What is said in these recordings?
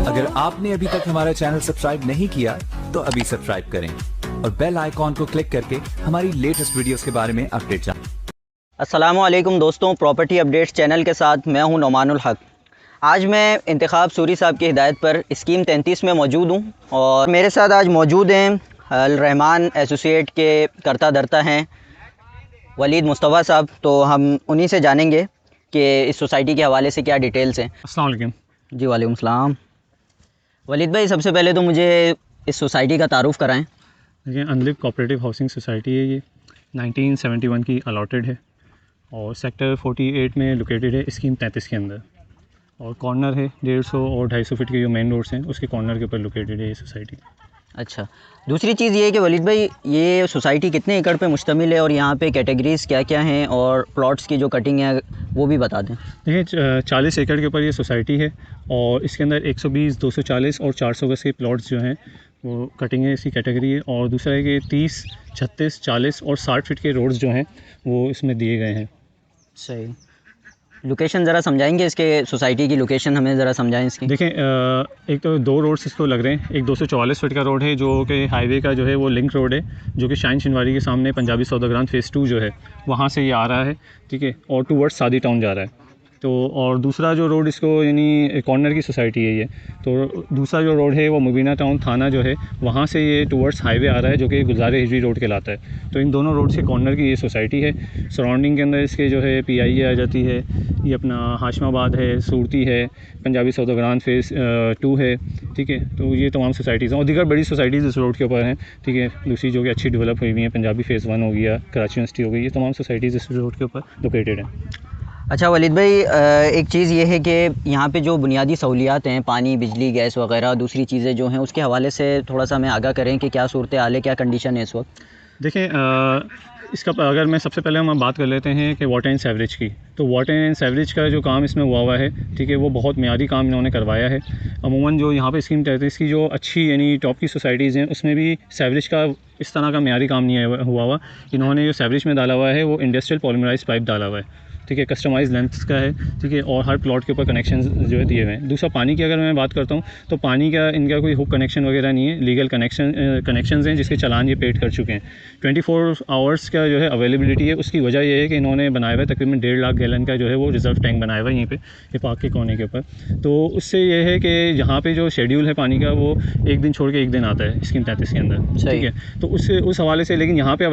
अगर आपने अभी तक हमारा चैनल सब्सक्राइब नहीं किया तो अभी सब्सक्राइब करें और बेल आइकॉन को क्लिक करके हमारी लेटेस्ट वीडियोस के बारे में अपडेट जानें। अस्सलामुअलैकुम दोस्तों, प्रॉपर्टी अपडेट्स चैनल के साथ मैं हूं नौमानुल हक। आज मैं इंतखाब सूरी साहब की हिदायत पर स्कीम 33 में मौजूद हूं और मेरे साथ आज मौजूद हैं अल रहमान एसोसिएट के करता धरता हैं वलीद मुस्तफ़ा साहब। तो हम उन्हीं से जानेंगे कि इस सोसाइटी के हवाले से क्या डिटेल्स हैं। अस्सलाम वालेकुम। जी वालेकुम सलाम। वलीद भाई, सबसे पहले तो मुझे इस सोसाइटी का तारुफ़ कराएं। देखिए, अनलिव कोऑपरेटिव हाउसिंग सोसाइटी है। ये 1971 की अलॉटेड है और सेक्टर 48 में लोकेटेड है, स्कीम 33 के अंदर। और कॉर्नर है 150 और 250 फीट के जो मेन रोड्स हैं उसके कॉर्नर के ऊपर लोकेटेड है ये सोसाइटी। अच्छा, दूसरी चीज़ ये है कि वलीद भाई, ये सोसाइटी कितने एकड़ पे मुश्तमिल है और यहाँ पे कैटेगरीज़ क्या क्या हैं और प्लॉट्स की जो कटिंग है वो भी बता दें। देखिए, 40 एकड़ के ऊपर ये सोसाइटी है और इसके अंदर 120, 240 और 400 गज के प्लॉट्स जो हैं वो कटिंग है, इसकी कैटेगरी है। और दूसरा है कि 30, 36, 40 और 60 फीट के रोड्स जो हैं वो इसमें दिए गए हैं। सही। लोकेशन ज़रा समझाएंगे इसके, सोसाइटी की लोकेशन हमें ज़रा समझाएं इसकी। देखें, एक तो दो रोड्स इसको लग रहे हैं। एक 244 फीट का रोड है जो कि हाईवे का जो है वो लिंक रोड है, जो कि शाइन शिनवारी के सामने पंजाबी सौदागरान फ़ेज़ 2 जो है वहाँ से ये आ रहा है, ठीक है, और टूवर्ड्स सादी टाउन जा रहा है। तो और दूसरा जो रोड इसको यानी कॉर्नर की सोसाइटी है ये, तो दूसरा जो रोड है वो मुबीना टाउन थाना जो है वहाँ से ये टूवर्ड्स हाईवे आ रहा है, जो कि गुलजार हिजरी रोड कहलाता है। तो इन दोनों रोड के कॉर्नर की ये सोसाइटी है। सराउंडिंग के अंदर इसके जो है PIA आ जाती है, ये अपना हाशमाबाद है, सूरती है, पंजाबी सौदागरान फ़ेज़ 2 है, ठीक है। तो ये तमाम सोसाइटीज़ हैं और दीगर बड़ी सोसाइटीज़ इस रोड के ऊपर हैं, ठीक है। दूसरी जो कि अच्छी डेवलप हुई हुई हैं, पंजाबी फ़ेज़ 1 हो गया, कराची यूनिवर्सिटी हो गई, ये तमाम सोसाइटीज़ इस रोड के ऊपर लोकेटेड हैं। अच्छा वलीद भाई, एक चीज़ ये है कि यहाँ पे जो बुनियादी सहूलियात हैं, पानी, बिजली, गैस वगैरह, दूसरी चीज़ें जो हैं उसके हवाले से थोड़ा सा हमें आगाह करें कि क्या सूरत हाल है, क्या कंडीशन है इस वक्त। देखें, इसका अगर मैं सबसे पहले हम बात कर लेते हैं कि वाटर एंड सेवरेज की, तो वाटर एंड सेवरेज का जो काम इसमें हुआ है, ठीक है, वो बहुत मियारी काम इन्होंने करवाया है। अमूमन जो यहाँ पे स्कीम 33 की जो अच्छी यानी टॉप की सोसाइटीज़ हैं उसमें भी सेवरेज का इस तरह का मियारी काम नहीं हुआ। इन्होंने जो सेवरेज में डाला हुआ है वो इंडस्ट्रियल पॉलीमराइज्ड पाइप डाला हुआ है, ठीक है, कस्टमाइज़ लेंथ का है, ठीक है, और हर प्लॉट के ऊपर कनेक्शन जो है दिए हुए हैं। दूसरा, पानी की अगर मैं बात करता हूँ तो पानी का इनका कोई हुक कनेक्शन वगैरह नहीं है, लीगल कनेक्शंस हैं जिसके चालान ये पेड कर चुके हैं। 24 आवर्स का जो है अवेलेबिलिटी है। उसकी वजह ये है कि इन्होंने बनाया हुआ है तकरीबन 1.5 लाख गैलन का जो है वो रिज़र्व टैंक बनाया हुआ है यहीं पे, ये पार्क के कोने के ऊपर। तो उससे ये है कि यहाँ पे जो शेड्यूल है पानी का वो एक दिन छोड़ के एक दिन आता है स्कीम 33 के अंदर, ठीक है। तो उससे उस हवाले से, लेकिन यहाँ पे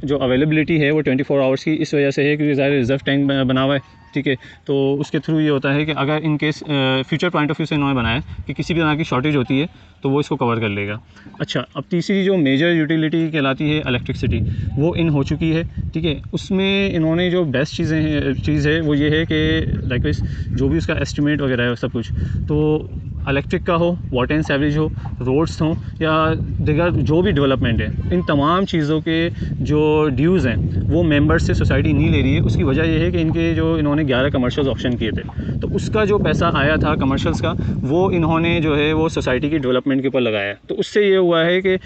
जो अवेलेबिलिटी है वो 24 आवर्स की इस वजह से है क्योंकि ज़्यादा रिज़र्व टैंक बना हुआ है, ठीक है। तो उसके थ्रू ये होता है कि अगर in case future point of view से इन्होंने बनाया है कि किसी भी तरह की शॉर्टेज होती है तो वो इसको कवर कर लेगा। अच्छा, अब तीसरी जो मेजर यूटिलिटी कहलाती है इलेक्ट्रिसिटी, वो इन हो चुकी है, ठीक है। उसमें इन्होंने जो बेस्ट चीज़ है वो ये है कि लाइकवाइज जो भी उसका एस्टिमेट वगैरह है सब कुछ, तो इलेक्ट्रिक का हो, वाटर एंड सेवरेज हो, रोड्स हों या दीगर जो भी डेवलपमेंट है, इन तमाम चीज़ों के जो ड्यूज़ हैं वो मेंबर्स से सोसाइटी नहीं ले रही है। उसकी वजह यह है कि इनके जो इन्होंने 11 कमर्शियल्स ऑप्शन किए थे, तो उसका जो पैसा आया था कमर्शियल्स का वो इन्होंने जो है वो सोसाइटी की डेवलपमेंट के ऊपर लगाया। तो उससे ये हुआ है कि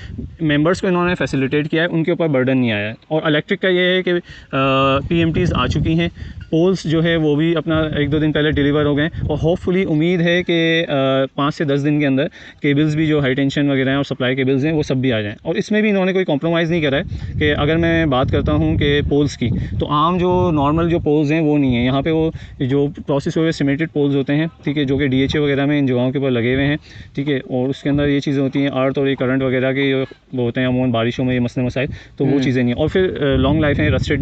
मेंबर्स को इन्होंने फैसिलिटेट किया है, उनके ऊपर बर्डन नहीं आया है। और इलेक्ट्रिक का ये है कि PMTs आ चुकी हैं, पोल्स जो है वो भी अपना 1-2 दिन पहले डिलीवर हो गए और होपफुली उम्मीद है कि 5 से 10 दिन के अंदर केबल्स भी जो हाई टेंशन वगैरह हैं और सप्लाई केबल्स हैं वो सब भी आ जाएँ। और इसमें भी इन्होंने कोई कॉम्प्रोमाइज़ नहीं करा है कि अगर मैं बात करता हूँ कि पोल्स की, तो आम जो नॉर्मल जो पोल्स हैं वो नहीं है यहाँ पे, वो जो प्रोसेस हुए सीमेंटेड पोल्स होते हैं, ठीक है, जो कि DHA वगैरह में इन जगहों के ऊपर लगे हुए हैं, ठीक है। और उसके अंदर ये चीज़ें होती हैं अर्थ और ये करंट वगैरह के वो होते हैं अमूमन बारिशों में ये मसले मसाइल, तो वो चीज़ें नहीं है। और फिर लॉन्ग लाइफ है, रस्ट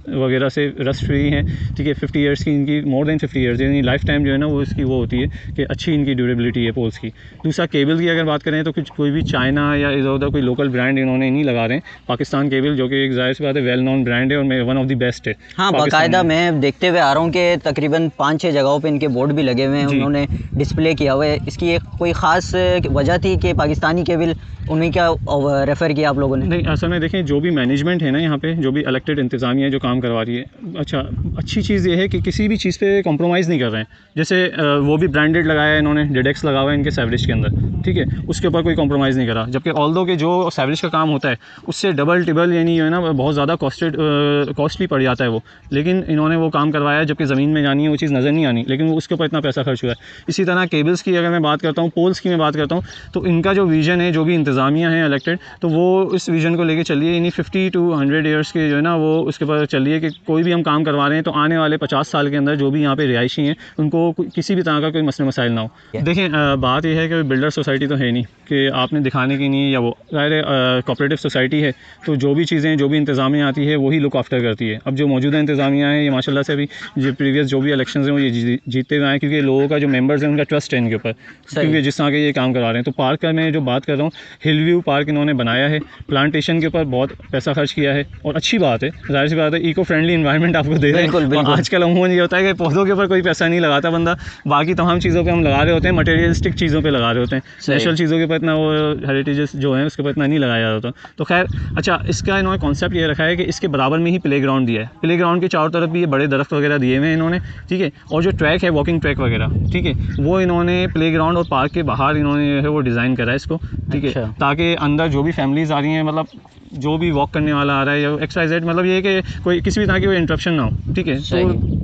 वगैरह से रस्ट फ्री हैं, ठीक है। 50 ईयर्स की इनकी, मोर देन 50 ईयर्स यानी लाइफ टाइम जो है ना वो इसकी वो होती है कि अच्छी इनकी ड्यूरेबिलिटी है पोल्स की। दूसरा, केबल की अगर बात करें तो कुछ कोई भी चाइना या इधर उधर कोई लोकल ब्रांड इन्होंने नहीं लगा रहे हैं। पाकिस्तान केबल जो कि एक ज़ाहिर सी बात है वेल नोन ब्रांड है और वन ऑफ द बेस्ट है। हाँ, बाकायदा मैं देखते हुए आ रहा हूँ कि तकरीबन 5-6 जगहों पे इनके बोर्ड भी लगे हुए हैं, उन्होंने डिस्प्ले किया हुआ है। इसकी एक कोई ख़ास वजह थी कि पाकिस्तानी केबल उन्हीं का रेफ़र किया आप लोगों ने? नहीं, असल में देखें जो भी मैनेजमेंट है ना यहाँ पे, जो भी इलेक्टेड इंतज़ामिया जो काम करवा रही है, अच्छा अच्छी चीज़ ये है कि किसी भी चीज़ पे कॉम्प्रोमाइज़ नहीं कर रहे हैं। जैसे वो भी ब्रांडेड लगाया है इन्होंने, डेडेक्स लगा हुआ है इनके सैवरेज के अंदर, ठीक है, उसके ऊपर कोई कॉम्प्रोमाइज़ नहीं करा। जबकि ऑल्दो के जो सैवरेज का काम होता है उससे डबल टिबल यानी जो है ना बहुत ज़्यादा कॉस्टली पड़ जाता है वो, लेकिन इन्होंने वो काम करवाया। जबकि ज़मीन में जानी है वो चीज़ नज़र नहीं आनी, लेकिन उसके ऊपर इतना पैसा खर्च हुआ है। इसी तरह केबल्स की अगर मैं बात करता हूँ, पोल्स की मैं बात करता हूँ, तो इनका जो विज़न है, जो भी इंतज़ामिया है इलेक्टेड, तो वो इस विज़न को लेके चलिए, यानी 50 to 100 ईयर्स के जो है ना वो उसके ऊपर चलिए कि कोई भी हम काम करवा रहे हैं तो आने वाले 50 साल के अंदर जो भी यहाँ पे रिहायशी हैं उनको किसी भी तरह का कोई मसले मसाइल ना हो। देखिए बात यह है कि बिल्डर सोसाइटी तो है नहीं कि आपने दिखाने की नहीं, या वो ज़ाहिर कोऑपरेटिव सोसाइटी है, तो जो भी चीज़ें, जो भी इंतज़ामिया आती है वही लुक आफ्टर करती है। अब जो मौजूदा इंतज़ामिया है ये माशाल्लाह से अभी जो प्रीवियस जो भी इलेक्शन हैं वो ये जीतते हुए हैं, क्योंकि लोगों का जो मेंबर्स हैं उनका ट्रस्ट है इनके ऊपर, क्योंकि जिस तरह के ये काम करवा रहे हैं। तो पार्क का मैं जो बात कर रहा हूँ, हिल व्यू पार्क इन्होंने बनाया है, प्लांटेशन के ऊपर बहुत पैसा खर्च किया है, और अच्छी बात है, जाहिर सी बात है, इको फ्रेंडली इन्वायरमेंट आपको दे रहे हैं। आजकल अमूमन ये होता है कि पौधों के ऊपर कोई पैसा नहीं लगाता बंदा, बाकी तमाम चीज़ों पे हम लगा रहे होते हैं, मटेरियलिस्टिक चीज़ों पे लगा रहे होते हैं, नेचुरल चीज़ों के ऊपर इतना वो हेरिटेजेस जो हैं उसके ऊपर इतना नहीं लगाया जाता। तो खैर अच्छा, इसका इन्होंने कॉन्सेप्ट ये रखा है कि इसके बराबर में ही प्ले ग्राउंड दिया है। प्ले ग्राउंड के चारों तरफ भी ये बड़े दरख्त वगैरह दिए हुए हैं इन्होंने, ठीक है, और जो ट्रैक है वॉकिंग ट्रैक वगैरह, ठीक है, वो इन्होंने प्ले ग्राउंड और पार्क के बाहर इन्होंने जो है वो डिज़ाइन करा है इसको, ठीक है, ताकि अंदर जो भी फैमिलीज़ आ रही हैं, मतलब जो भी वॉक करने वाला आ रहा है या XYZ, मतलब ये है कि कोई किसी भी तरह की कोई इंटरप्शन ना हो, ठीक है।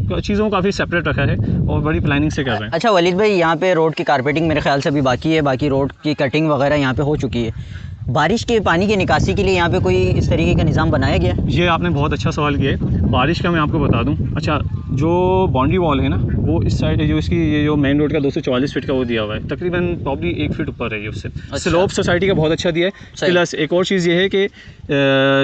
तो चीज़ों को काफ़ी सेपरेट रखा है और बड़ी प्लानिंग से कर रहे हैं। अच्छा वलीद भाई, यहाँ पे रोड की कारपेटिंग मेरे ख्याल से अभी बाकी है, बाकी रोड की कटिंग वगैरह यहाँ पे हो चुकी है। बारिश के पानी की निकासी के लिए यहाँ पे कोई इस तरीके का निज़ाम बनाया गया? ये आपने बहुत अच्छा सवाल किया है। बारिश का मैं आपको बता दूं, अच्छा जो बाउंड्री वॉल है ना वो इस साइड जो इसकी ये जो मेन रोड का 244 फीट का वो दिया हुआ है, तकरीबन प्रॉब्ली 1 फीट ऊपर है ये उससे। अच्छा। स्लोप सोसाइटी का बहुत अच्छा दिया है। प्लस एक और चीज़ ये है कि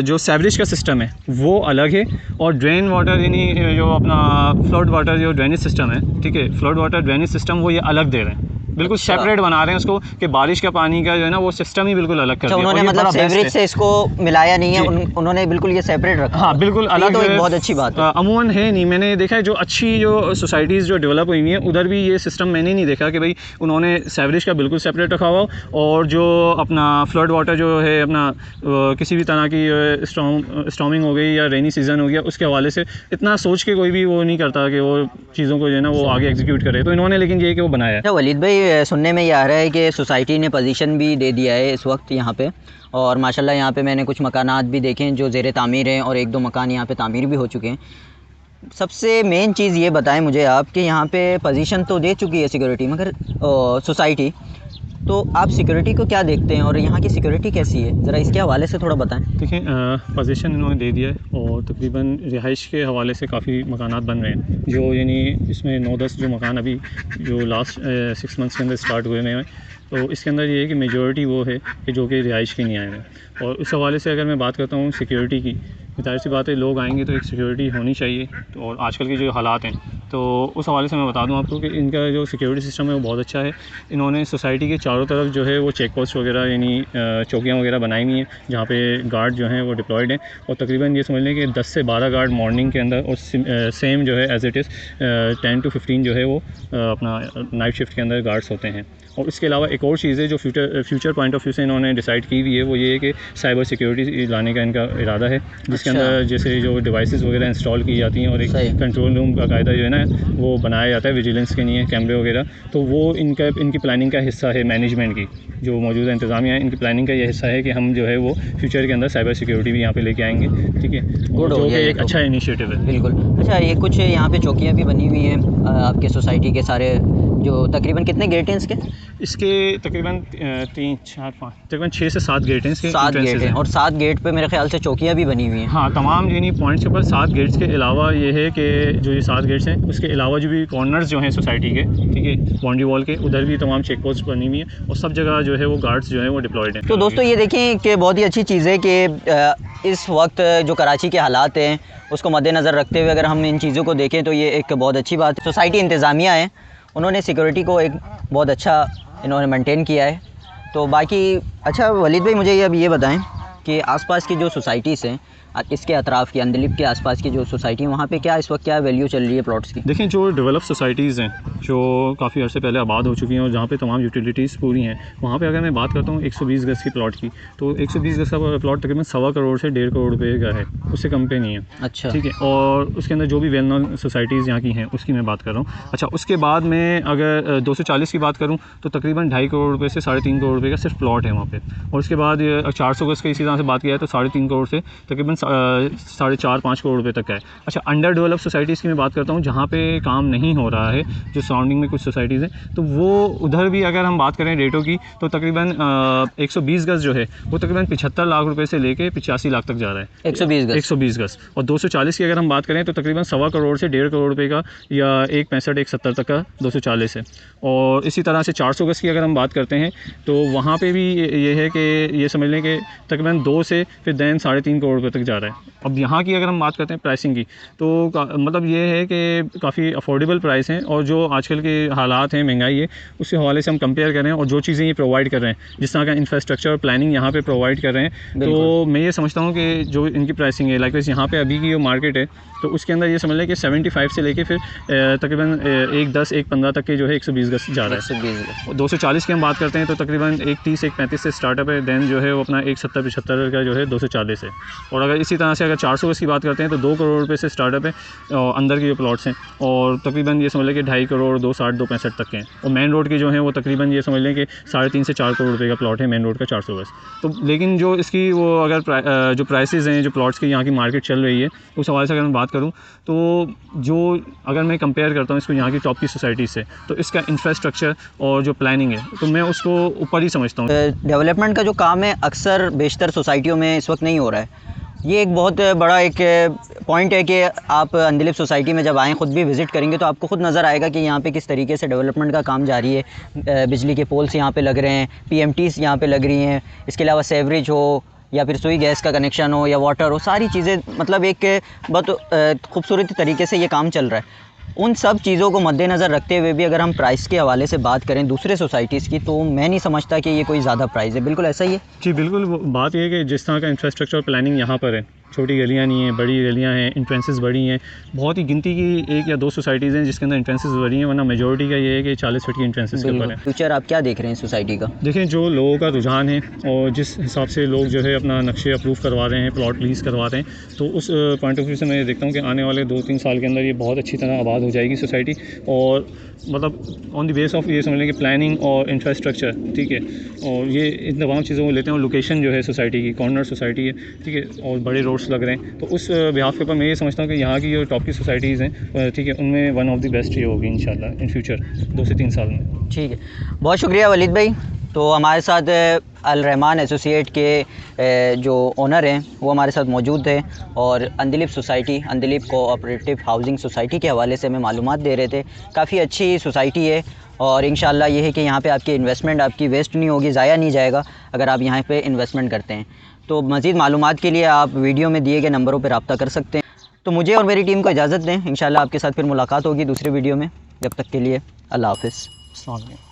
जो सीवरेज का सिस्टम है वो अलग है, और ड्रेन वाटर यानी जो अपना फ्लड वाटर जो ड्रेनेज सिस्टम है, ठीक है, फ्लड वाटर ड्रेनेज सिस्टम वो ये अलग दे रहे हैं, बिल्कुल सेपरेट बना रहे हैं उसको, कि बारिश का पानी का जो है ना वो सिस्टम ही बिल्कुल अलग कर दिया। उन्होंने मतलब सीवरेज से इसको मिलाया नहीं है, उन्होंने बिल्कुल ये सेपरेट रखा। हाँ बिल्कुल अलग, तो एक बहुत अच्छी बात है। अमूमन है नहीं, मैंने देखा है जो अच्छी जो सोसाइटीज़ जो डेवलप हुई हैं उधर भी ये सिस्टम मैंने नहीं देखा कि भाई उन्होंने सीवरेज का बिल्कुल सेपरेट रखा हुआ, और जो अपना फ्लड वाटर जो है अपना किसी भी तरह की स्टॉर्मिंग हो गई या रेनी सीज़न हो गया उसके हवाले से इतना सोच के कोई भी वो नहीं करता कि वो चीज़ों को जो है ना वो आगे एग्जीक्यूट करे। तो इन्होंने लेकिन ये कि वो बनाया है। वलीद भाई सुनने में ये आ रहा है कि सोसाइटी ने पोजीशन भी दे दिया है इस वक्त यहाँ पे, और माशाल्लाह यहाँ पे मैंने कुछ मकानात भी देखे हैं जो ज़ेरे तामीर हैं, और 1-2 मकान यहाँ पे तामीर भी हो चुके हैं। सबसे मेन चीज़ ये बताएं मुझे आप कि यहाँ पे पोजीशन तो दे चुकी है सिक्योरिटी, मगर सोसाइटी, तो आप सिक्योरिटी को क्या देखते हैं और यहाँ की सिक्योरिटी कैसी है, ज़रा इसके हवाले से थोड़ा बताएं। देखिए पोजीशन इन्होंने दे दिया है, और तकरीबन रिहाइश के हवाले से काफ़ी मकानात बन रहे हैं, जो यानी इसमें 9-10 जो मकान अभी जो लास्ट 6 मंथ्स के अंदर स्टार्ट हुए हैं, तो इसके अंदर ये है कि मेजॉरिटी वो है कि जो कि रिहाइश के नहीं आए हैं। और उस हवाले से अगर मैं बात करता हूँ सिक्योरिटी की, जाहिर सी बात है लोग आएंगे तो एक सिक्योरिटी होनी चाहिए, तो और आजकल के जो हालात हैं तो उस हवाले से मैं बता दूं आपको कि इनका जो सिक्योरिटी सिस्टम है वो बहुत अच्छा है। इन्होंने सोसाइटी के चारों तरफ जो है वो चेक पोस्ट वगैरह यानी चौकियाँ वगैरह बनाई हुई हैं, जहाँ पे गार्ड जो हैं वो डिप्लॉयड हैं, और तकरीबन ये समझ लें कि 10 से 12 गार्ड मॉर्निंग के अंदर, और सेम जो है एज इट इज़ 10 to 15 जो है वो अपना नाइट शिफ्ट के अंदर गार्ड्स होते हैं। और इसके अलावा एक और चीज़ है जो फ्यूचर पॉइंट ऑफ व्यू से इन्होंने डिसाइड की हुई है, वो ये है कि साइबर सिक्योरिटी लाने का इनका इरादा है, जिसके अंदर जैसे जो डिवाइसेस वगैरह इंस्टॉल की जाती हैं, और एक कंट्रोल रूम बाकायदा जो है ना वो बनाया जाता है विजिलेंस के लिए, कैमरे वगैरह, तो वो इनकी प्लानिंग का हिस्सा है। मैनेजमेंट की जो मौजूदा इंतज़ामिया है इनकी प्लानिंग का ये हिस्सा है कि हम जो है वो फ्यूचर के अंदर साइबर सिक्योरिटी भी यहाँ पे लेके आएंगे, ठीक है, जो कि एक अच्छा इनिशिएटिव है। बिल्कुल। अच्छा ये कुछ यहाँ पे चौकियाँ भी बनी हुई हैं आपके सोसाइटी के सारे, जो तकरीबन कितने गेट हैं इसके तकरीबन 3, 4, 5 तकरीबन 6 से 7 गेट हैं इसके। 7 गेट हैं, और 7 गेट पे मेरे ख्याल से चौकियाँ भी बनी हुई हैं। हाँ तमाम यानी पॉइंट्स के ऊपर 7 गेट्स के अलावा ये है कि जो ये 7 गेट्स हैं उसके अलावा जो भी कॉर्नर्स जो हैं सोसाइटी के, ठीक है, बाउंड्री वॉल के, उधर भी तमाम चेक पोस्ट बनी हुई हैं, और सब जगह जो है वो गार्ड्स जो है वो डिप्लॉयड हैं। तो दोस्तों ये देखें कि बहुत ही अच्छी चीज़ है कि इस वक्त जो कराची के हालात हैं उसको मद्देनज़र रखते हुए अगर हम इन चीज़ों को देखें तो ये एक बहुत अच्छी बात है। सोसाइटी इंतज़ामिया है, उन्होंने सिक्योरिटी को एक बहुत अच्छा इन्होंने मेंटेन किया है। तो बाकी अच्छा वलीद भाई मुझे अब ये बताएं कि आसपास की जो सोसाइटीज़ हैं इसके अतराफ़ की अंदलिब के आसपास की जो सोसाइटी है वहाँ पे क्या इस वक्त क्या वैल्यू चल रही है प्लॉट्स की? देखें, जो डेवलप सोसाइटीज़ हैं जो काफ़ी अर्से पहले आबाद हो चुकी हैं और जहाँ पे तमाम यूटिलिटीज़ पूरी हैं, वहाँ पे अगर मैं बात करता हूँ 120 गज़ की प्लॉट की, तो 120 गज़ का प्लॉट तकरीबन 1.25 करोड़ से 1.5 करोड़ रुपये का है, उससे कम पे नहीं है। अच्छा, ठीक है। और उसके अंदर जो भी वेल नोन सोसाइटीज़ यहाँ की हैं उसकी मैं बात कर रहा हूँ। अच्छा, उसके बाद में अगर 240 की बात करूँ तो तकरीबन 2.5 करोड़ रुपये से 3.5 करोड़ रुपये का सिर्फ प्लॉट है वहाँ पे। और उसके बाद 400 गज़ की इसी तरह से बात किया है तो 3.5 करोड़ से तकरीबन 4.5-5 करोड़ रुपये तक का है। अच्छा, अंडर डेवलप सोसाइटीज़ की मैं बात करता हूँ जहाँ पे काम नहीं हो रहा है, जो सराउंडिंग में कुछ सोसाइटीज़ हैं, तो वो उधर भी अगर हम बात करें रेटों की तो तकरीबन 120 गज़ जो है वो तकरीबन 75 लाख रुपए से लेके 85 लाख तक जा रहा है। 120 गज़। और 240 की अगर हम बात करें तो तकरीबन 1.25 करोड़ से 1.5 करोड़ रुपए का या 1.65-1.70 तक का 240 है। और इसी तरह से 400 गज़ की अगर हम बात करते हैं तो वहाँ पे भी ये है कि ये समझ लें कि तकरीबन 2 से फिर दैन 3.5 करोड़ रुपये तक जा रहा है। अब यहाँ की अगर हम बात करते हैं प्राइसिंग की तो मतलब ये है कि काफ़ी अफोर्डेबल प्राइस हैं और जो आजकल के हालात हैं, महंगाई है, उसके हवाले से हम कंपेयर कर रहे हैं और जो चीज़ें ये प्रोवाइड कर रहे हैं, जिस तरह का इंफ्रास्ट्रक्चर और प्लानिंग यहाँ पे प्रोवाइड कर रहे हैं, तो मैं ये समझता हूँ कि जो इनकी प्राइसिंग है, लाइक यहाँ पे अभी की जो मार्केट है तो उसके अंदर ये समझ लें कि 75 से लेके फिर तकरीबन 1.10-1.15 तक के जो है 120 गज़ जा रहा है। 120 गज़। और 240 की हम बात करते हैं तो तकरीबन 1.30-1.35 से स्टार्टअप है, दैन जो है वो अपना 1.70-75 का जो है 240 है। और अगर इसी तरह से अगर 400 गज़ की बात करते हैं तो 2 करोड़ रुपये से स्टार्टअप है और अंदर के जो प्लॉट्स हैं, और तकरीबन ये समझ लें कि 2.5 करोड़ 260-265 तक के हैं। और मेन रोड के जो हैं वो तकरीबन ये समझ लें कि 3.5 से 4 करोड़ रुपये का प्लॉट है मेन रोड का 400 गज़। तो लेकिन जो इसकी वो अगर जो प्राइसेस हैं, जो प्लॉट्स की यहाँ की मार्केट चल रही है, उस हवाले से अगर मैं बात करूँ तो जो अगर मैं कंपेयर करता हूँ इसको यहाँ की टॉप की सोसाइटी से, तो इसका इंफ्रास्ट्रक्चर और जो प्लानिंग है तो मैं उसको ऊपर ही समझता हूँ। डेवलपमेंट का जो काम है अक्सर बेशतर सोसाइटियों में इस वक्त नहीं हो रहा है। ये एक बहुत बड़ा एक पॉइंट है कि आप अंदलिब सोसाइटी में जब आएँ, ख़ुद भी विज़िट करेंगे तो आपको ख़ुद नज़र आएगा कि यहाँ पे किस तरीके से डेवलपमेंट का काम जारी है। बिजली के पोल्स यहाँ पे लग रहे हैं, PMTs यहाँ पे लग रही हैं, इसके अलावा सेवरेज हो या फिर सुई गैस का कनेक्शन हो या वाटर हो, सारी चीज़ें मतलब एक बहुत खूबसूरत तरीके से ये काम चल रहा है। उन सब चीज़ों को मद्देनज़र रखते हुए भी अगर हम प्राइस के हवाले से बात करें दूसरे सोसाइटीज़ की, तो मैं नहीं समझता कि ये कोई ज़्यादा प्राइस है। बिल्कुल ऐसा ही है जी, बिल्कुल। बात यह है कि जिस तरह का इंफ्रास्ट्रक्चर और प्लानिंग यहाँ पर है, छोटी गलियाँ नहीं हैं, बड़ी गलियाँ हैं, इंट्रेंसेस बड़ी हैं, बहुत ही गिनती की 1 या 2 सोसाइटीज़ हैं जिसके अंदर इंट्रेंसेस बड़ी हैं, वरना मेजॉरिटी का ये है कि 40 फीट की इंट्रेंसेस के ऊपर है। फ्यूचर आप क्या देख रहे हैं सोसाइटी का? देखें, जो लोगों का रुझान है और जिस हिसाब से लोग जो है अपना नक्शे अप्रूव करवा रहे हैं, प्लॉट लीज़ करवा रहे हैं, तो उस पॉइंट ऑफ व्यू से मैं देखता हूँ कि आने वाले 2-3 साल के अंदर ये बहुत अच्छी तरह आबाद हो जाएगी सोसाइटी। और मतलब ऑन द बेस ऑफ ये समझ लें कि प्लानिंग और इंफ्रास्ट्रक्चर, ठीक है, और ये इन तमाम चीज़ों को लेते हैं और लोकेशन जो है सोसाइटी की कॉर्नर सोसाइटी है, ठीक है, और बड़े रोड्स लग रहे हैं, तो उस बिहाफ के ऊपर मैं ये समझता हूँ कि यहाँ की जो टॉप की सोसाइटीज़ हैं, ठीक है, उनमें वन ऑफ द बेस्ट ये होगी इंशाल्लाह इन फ्यूचर 2 से 3 साल में। ठीक है, बहुत शुक्रिया वलीद भाई। तो हमारे साथ अल रहमान एसोसिएट के जो ओनर हैं वो हमारे साथ मौजूद थे और अंदलिब सोसाइटी, अंदलिब कोऑपरेटिव हाउसिंग सोसाइटी के हवाले से हमें मालूमात दे रहे थे। काफ़ी अच्छी सोसाइटी है और इंशाल्लाह ये है कि यहाँ पे आपकी इन्वेस्टमेंट आपकी वेस्ट नहीं होगी, ज़ाया नहीं जाएगा अगर आप यहाँ पे इन्वेस्टमेंट करते हैं। तो मज़ीद मालूमात के लिए आप वीडियो में दिए गए नंबरों पर रब्ता कर सकते हैं। तो मुझे और मेरी टीम को इजाज़त दें, इंशाल्लाह आपके साथ फिर मुलाकात होगी दूसरे वीडियो में। जब तक के लिए अल्लाह हाफ़िज़।